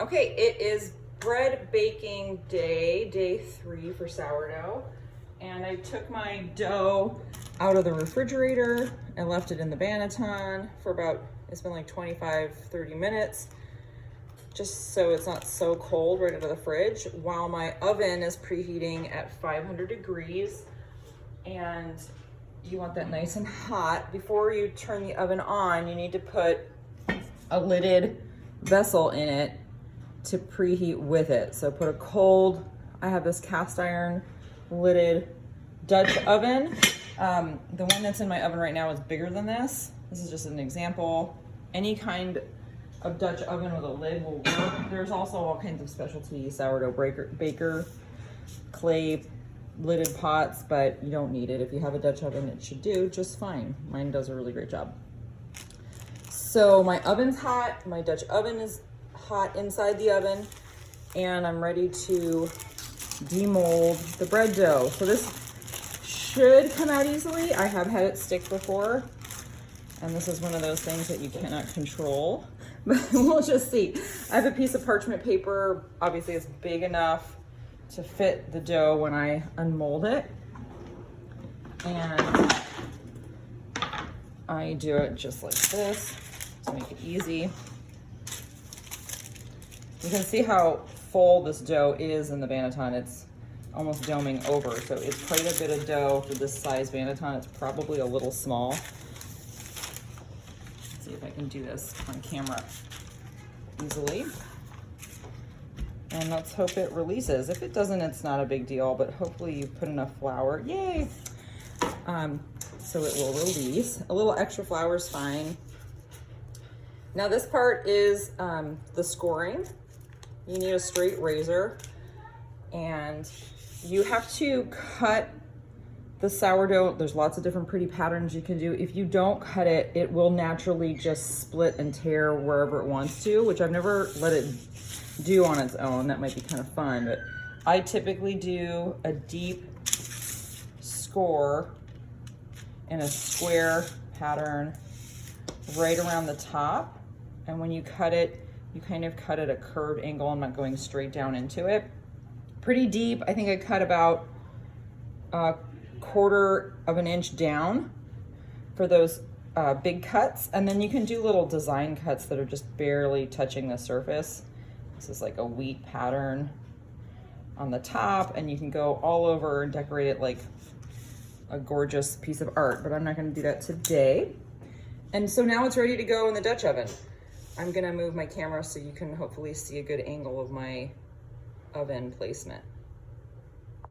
Okay, it is bread baking day, day 3 for sourdough. And I took my dough out of the refrigerator and left it in the Banneton for about, it's been like 25, 30 minutes, just so it's not so cold right out of the fridge, while my oven is preheating at 500 degrees. And you want that nice and hot. Before you turn the oven on, you need to put a lidded vessel in it to preheat with it. So put a cold, I have this cast iron lidded Dutch oven. The one that's in my oven right now is bigger than this. This is just an example. Any kind of Dutch oven with a lid will work. There's also all kinds of specialty sourdough baker clay lidded pots, but you don't need it. If you have a Dutch oven, it should do just fine. Mine does a really great job. So my oven's hot, my Dutch oven is hot inside the oven, and I'm ready to demold the bread dough. So this should come out easily. I have had it stick before, and this is one of those things that you cannot control, but we'll just see. I have a piece of parchment paper. Obviously it's big enough to fit the dough when I unmold it, and I do it just like this to make it easy. You can see how full this dough is in the Banneton. It's almost doming over, so it's quite a bit of dough for this size Banneton. It's probably a little small. Let's see if I can do this on camera easily. And let's hope it releases. If it doesn't, it's not a big deal, but hopefully you put enough flour. Yay! So it will release. A little extra flour is fine. Now this part is the scoring. You need a straight razor, and you have to cut the sourdough. There's lots of different pretty patterns you can do. If you don't cut it, it will naturally just split and tear wherever it wants to, which I've never let it do on its own. That might be kind of fun, but I typically do a deep score in a square pattern right around the top. And when you cut it, you kind of cut at a curved angle. I'm not going straight down into it. Pretty deep. I think I cut about a 1/4 of an inch down for those big cuts. And then you can do little design cuts that are just barely touching the surface. This is like a wheat pattern on the top, and you can go all over and decorate it like a gorgeous piece of art, but I'm not gonna do that today. And so now it's ready to go in the Dutch oven. I'm gonna move my camera so you can hopefully see a good angle of my oven placement.